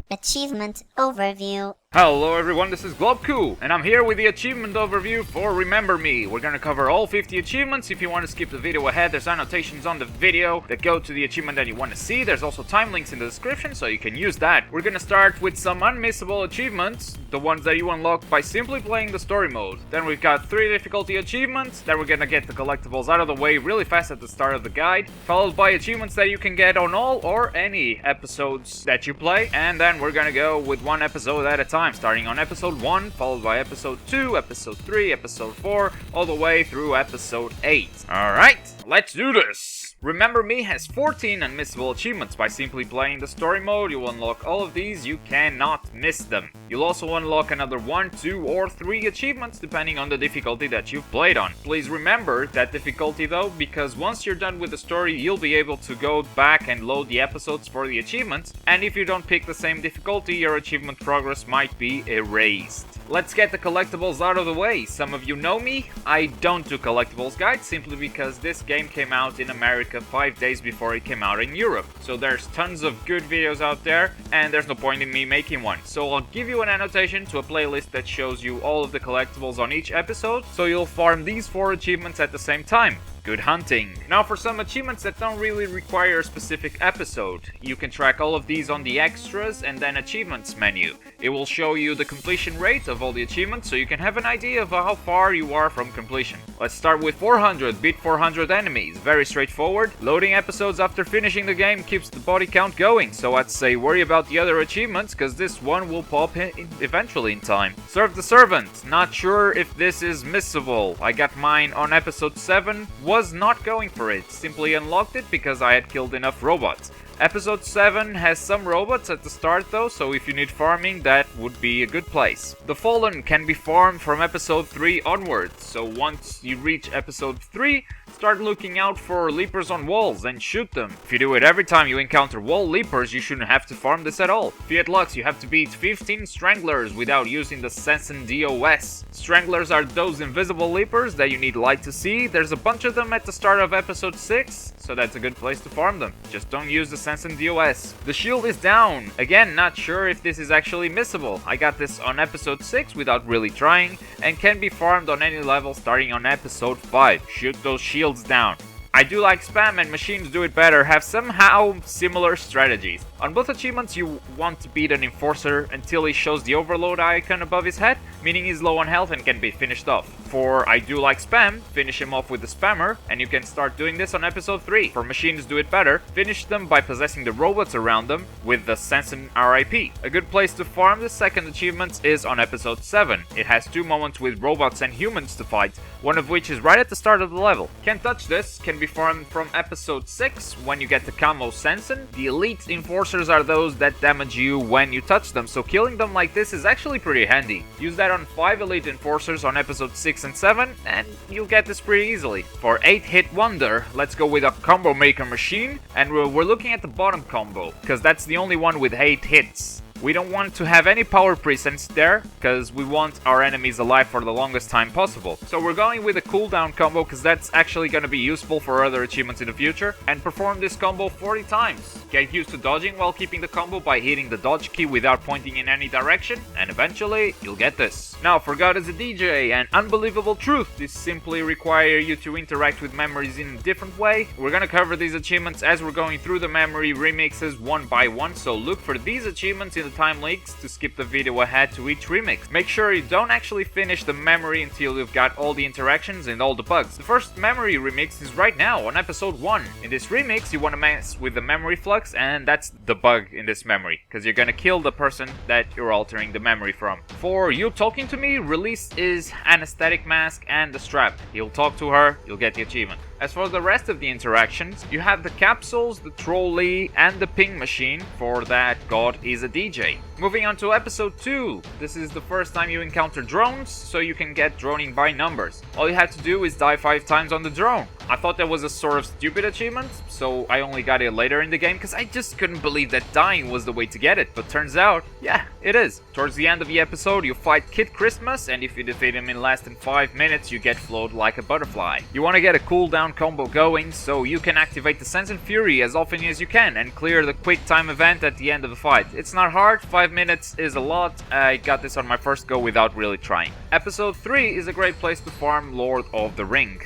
Achievement Overview. Hello everyone, this is Globku, and I'm here with the achievement overview for Remember Me. We're gonna cover all 50 achievements. If you want to skip the video ahead, there's annotations on the video that go to the achievement that you want to see. There's also time links in the description, so you can use that. We're gonna start with some unmissable achievements, the ones that you unlock by simply playing the story mode. Then we've got 3 difficulty achievements, then we're gonna get the collectibles out of the way really fast at the start of the guide, followed by achievements that you can get on all or any episodes that you play, and then we're gonna go with one episode at a time, starting on episode 1, followed by episode 2, episode 3, episode 4, all the way through episode 8. Alright, let's do this! Remember Me has 14 unmissable achievements. By simply playing the story mode, you will unlock all of these. You cannot miss them. You'll also unlock another 1, 2, or 3 achievements depending on the difficulty that you've played on. Please remember that difficulty though, because once you're done with the story, you'll be able to go back and load the episodes for the achievements, and if you don't pick the same difficulty, your achievement progress might be erased. Let's get the collectibles out of the way. Some of you know me, I don't do collectibles guides simply because this game came out in America 5 days before it came out in Europe. So there's tons of good videos out there and there's no point in me making one. So I'll give you an annotation to a playlist that shows you all of the collectibles on each episode, so you'll farm these 4 achievements at the same time. Good hunting! Now for some achievements that don't really require a specific episode, you can track all of these on the extras and then achievements menu. It will show you the completion rate of all the achievements so you can have an idea of how far you are from completion. Let's start with 400, beat 400 enemies. Very straightforward. Loading episodes after finishing the game keeps the body count going, so I'd say worry about the other achievements because this one will pop eventually in time. Serve the Servant. Not sure if this is missable. I got mine on episode 7. Was not going for it, simply unlocked it because I had killed enough robots. Episode 7 has some robots at the start though, so if you need farming, that would be a good place. The Fallen can be farmed from episode 3 onwards, so once you reach episode 3, start looking out for leapers on walls and shoot them. If you do it every time you encounter wall leapers, you shouldn't have to farm this at all. Fiat Lux, you have to beat 15 stranglers without using the sense and DOS. Stranglers are those invisible leapers that you need light to see. There's a bunch of them at the start of episode 6, so that's a good place to farm them. Just don't use the sense and DOS. The shield is down. Again, not sure if this is actually missable. I got this on episode 6 without really trying, and can be farmed on any level starting on episode 5. Shoot those shields down. I Do Like Spam and Machines Do It Better have somehow similar strategies. On both achievements you want to beat an enforcer until he shows the overload icon above his head, meaning he's low on health and can be finished off. For I Do Like Spam, finish him off with the spammer, and you can start doing this on episode 3. For Machines Do It Better, finish them by possessing the robots around them with the Sense and RIP. A good place to farm the second achievement is on episode 7. It has 2 moments with robots and humans to fight, one of which is right at the start of the level. Can't touch this, can be farmed from episode 6 when you get the camo Sensen. The elite enforcers are those that damage you when you touch them, so killing them like this is actually pretty handy. Use that on 5 elite enforcers on episode 6 and 7 and you'll get this pretty easily. For 8-hit wonder, let's go with a combo maker machine, and we're looking at the bottom combo because that's the only one with 8 hits. We don't want to have any power presence there, because we want our enemies alive for the longest time possible. So we're going with a cooldown combo, because that's actually going to be useful for other achievements in the future. And perform this combo 40 times. Get used to dodging while keeping the combo by hitting the dodge key without pointing in any direction, and eventually you'll get this. Now for God as a DJ and Unbelievable Truth, this simply require you to interact with memories in a different way. We're gonna cover these achievements as we're going through the memory remixes one by one, so look for these achievements in the time links to skip the video ahead to each remix. Make sure you don't actually finish the memory until you've got all the interactions and all the bugs. The first memory remix is right now on episode 1. In this remix you want to mess with the memory flux, and that's the bug in this memory, because you're gonna kill the person that you're altering the memory from. For You Talking to Me, release is Anesthetic Mask and the strap. You'll talk to her, you'll get the achievement. As for the rest of the interactions, you have the capsules, the trolley, and the ping machine for that God is a DJ. Moving on to episode 2. This is the first time you encounter drones, so you can get droning by numbers. All you have to do is die 5 times on the drone. I thought that was a sort of stupid achievement, so I only got it later in the game because I just couldn't believe that dying was the way to get it, but turns out, yeah, it is. Towards the end of the episode, you fight Kid Christmas, and if you defeat him in less than 5 minutes, you get float like a butterfly. You want to get a cooldown cooldown combo going so you can activate the Sense and Fury as often as you can and clear the quick time event at the end of the fight. It's not hard, 5 minutes is a lot, I got this on my first go without really trying. Episode 3 is a great place to farm Lord of the Ring.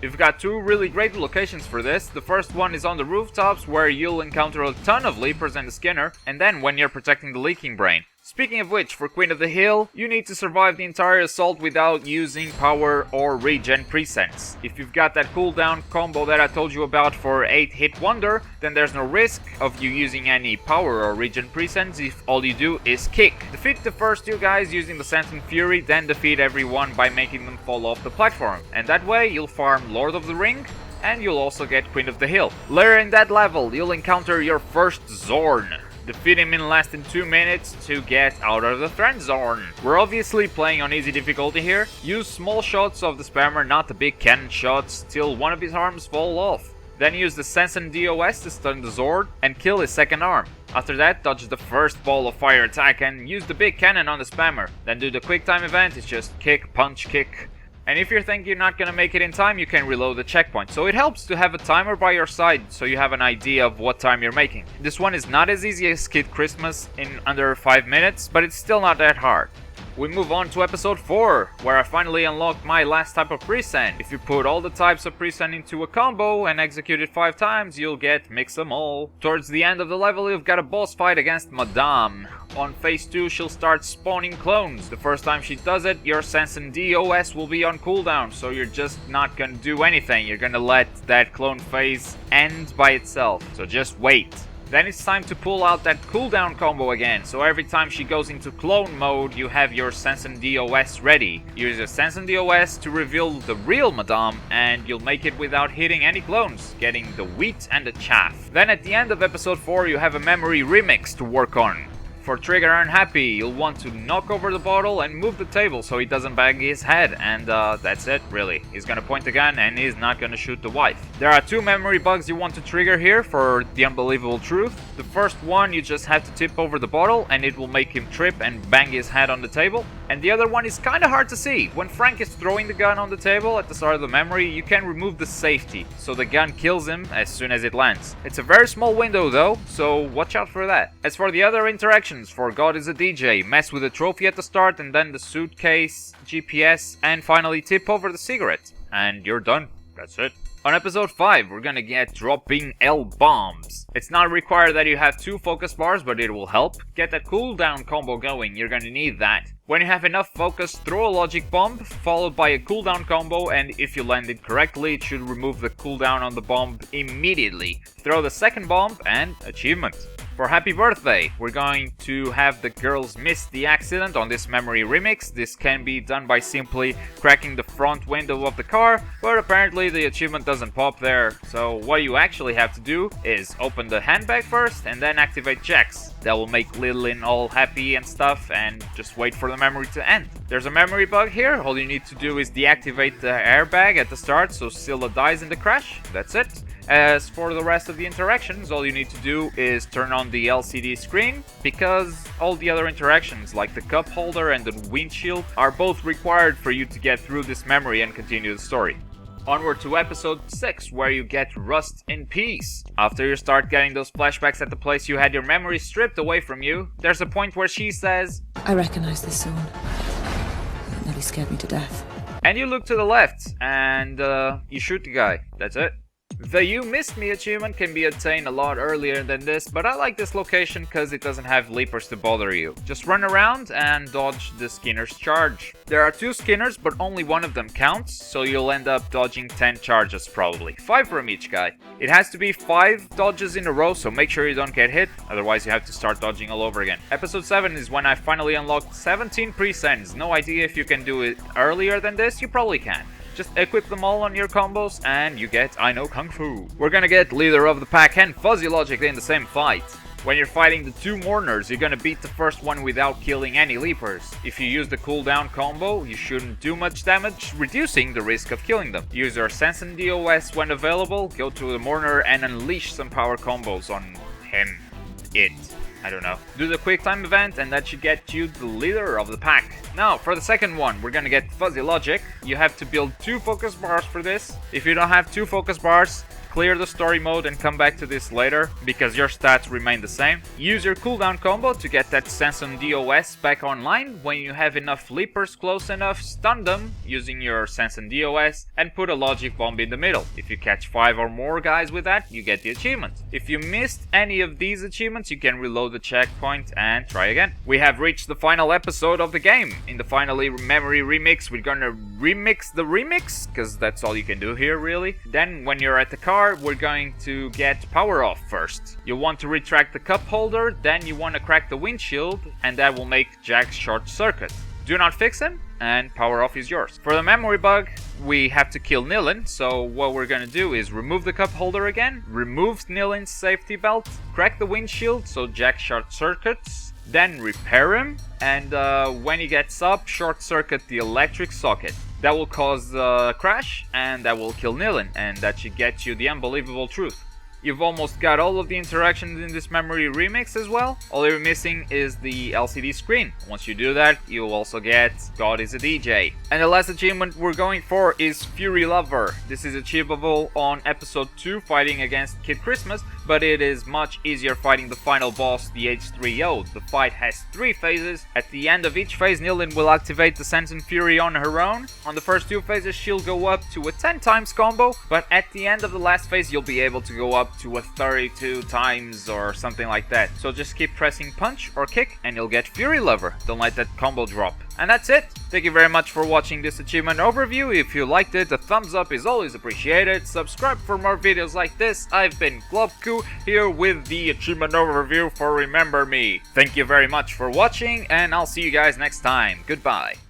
You've got two really great locations for this. The first one is on the rooftops where you'll encounter a ton of Leapers and the Skinner, and then when you're protecting the Leaking Brain. Speaking of which, for Queen of the Hill, you need to survive the entire assault without using power or regen presets. If you've got that cooldown combo that I told you about for 8-hit wonder, then there's no risk of you using any power or regen presets if all you do is kick. Defeat the first two guys using the Sense and Fury, then defeat everyone by making them fall off the platform. And that way you'll farm Lord of the Ring, and you'll also get Queen of the Hill. Later in that level, you'll encounter your first Zorn. Defeat him in less than 2 minutes to get out of the threat Zorn. We're obviously playing on easy difficulty here. Use small shots of the spammer, not the big cannon shots, till one of his arms fall off. Then use the Sense and DOS to stun the Zorn and kill his second arm. After that, dodge the first ball of fire attack and use the big cannon on the spammer. Then do the quick time event, it's just kick, punch, kick. And if you think you're not gonna make it in time, you can reload the checkpoint. So it helps to have a timer by your side so you have an idea of what time you're making. This one is not as easy as Kid Christmas in under 5 minutes, but it's still not that hard. We move on to episode 4, where I finally unlocked my last type of present. If you put all the types of present into a combo and execute it 5 times, you'll get mix them all. Towards the end of the level, you've got a boss fight against Madame. On phase 2, she'll start spawning clones. The first time she does it, your Sense and DOS will be on cooldown, so you're just not gonna do anything. You're gonna let that clone phase end by itself, so just wait. Then it's time to pull out that cooldown combo again, so every time she goes into clone mode, you have your Sense and DOS ready. Use your Sense and DOS to reveal the real Madame, and you'll make it without hitting any clones, getting the wheat and the chaff. Then at the end of episode 4, you have a memory remix to work on. For Trigger Unhappy, you'll want to knock over the bottle and move the table so he doesn't bang his head, and that's it, really. He's gonna point the gun and he's not gonna shoot the wife. There are 2 memory bugs you want to trigger here for the unbelievable truth. The first one, you just have to tip over the bottle and it will make him trip and bang his head on the table. And the other one is kinda hard to see. When Frank is throwing the gun on the table at the start of the memory, you can remove the safety, so the gun kills him as soon as it lands. It's a very small window though, so watch out for that. As for the other interactions, for God is a DJ, mess with the trophy at the start and then the suitcase, GPS, and finally tip over the cigarette. And you're done. That's it. On episode 5, we're gonna get dropping L-bombs. It's not required that you have 2 focus bars, but it will help. Get that cooldown combo going, you're gonna need that. When you have enough focus, throw a logic bomb, followed by a cooldown combo, and if you land it correctly, it should remove the cooldown on the bomb immediately. Throw the second bomb, and achievement. For Happy Birthday, we're going to have the girls miss the accident on this memory remix. This can be done by simply cracking the front window of the car, but apparently the achievement doesn't pop there. So what you actually have to do is open the handbag first and then activate checks. That will make Lilin all happy and stuff, and just wait for the memory to end. There's a memory bug here. All you need to do is deactivate the airbag at the start so Scylla dies in the crash. That's it. As for the rest of the interactions, all you need to do is turn on the LCD screen, because all the other interactions like the cup holder and the windshield are both required for you to get through this memory and continue the story. Onward to episode 6, where you get Rust in Peace. After you start getting those flashbacks at the place you had your memory stripped away from you, there's a point where she says, I recognize this zone. It nearly scared me to death. and you look to the left and you shoot the guy. That's it. The You Missed Me achievement can be obtained a lot earlier than this, but I like this location because it doesn't have leapers to bother you. Just run around and dodge the Skinner's charge. There are 2 Skinners, but only one of them counts, so you'll end up dodging 10 charges probably. 5 from each guy. It has to be 5 dodges in a row, so make sure you don't get hit, otherwise you have to start dodging all over again. Episode 7 is when I finally unlocked 17 presents. No idea if you can do it earlier than this, you probably can. Just equip them all on your combos and you get I Know Kung Fu. We're gonna get Leader of the Pack and Fuzzy Logic in the same fight. When you're fighting the 2 Mourners, you're gonna beat the first one without killing any Leapers. If you use the cooldown combo, you shouldn't do much damage, reducing the risk of killing them. Use your Sense and DOS when available, go to the Mourner and unleash some power combos on him. I don't know. Do the quick time event and that should get you the leader of the pack. Now, for the second one, we're gonna get Fuzzy Logic. You have to build 2 focus bars for this. If you don't have 2 focus bars, clear the story mode and come back to this later, because your stats remain the same. Use your cooldown combo to get that sense on DOS back online. When you have enough leapers close enough, stun them using your sense on DOS and put a logic bomb in the middle. If you catch 5 or more guys with that, you get the achievement. If you missed any of these achievements, you can reload the checkpoint and try again. We have reached the final episode of the game. In the finally memory remix, we're gonna remix the remix, because that's all you can do here really. Then when you're at the car, we're going to get power off first. You want to retract the cup holder, then you want to crack the windshield, and that will make Jack short circuit. Do not fix him, and power off is yours. For the memory bug, we have to kill Nilin, so what we're gonna do is remove the cup holder again, remove Nilin's safety belt, crack the windshield so Jack short circuits, then repair him, and when he gets up, short circuit the electric socket. That will cause a crash, and that will kill Nilin, and that should get you the unbelievable truth. You've almost got all of the interactions in this memory remix as well. All you're missing is the LCD screen. Once you do that, you'll also get God is a DJ. And the last achievement we're going for is Fury Lover. This is achievable on episode 2, fighting against Kid Christmas, but it is much easier fighting the final boss, the H3O. The fight has 3 phases. At the end of each phase, Nilin will activate the Sense and Fury on her own. On the first 2 phases, she'll go up to a 10 times combo, but at the end of the last phase, you'll be able to go up to a 32 times or something like that. So just keep pressing punch or kick and you'll get Fury Lover. Don't let that combo drop. And that's it. Thank you very much for watching this achievement overview. If you liked it, a thumbs up is always appreciated. Subscribe for more videos like this. I've been Globku here with the achievement overview for Remember Me. Thank you very much for watching and I'll see you guys next time. Goodbye.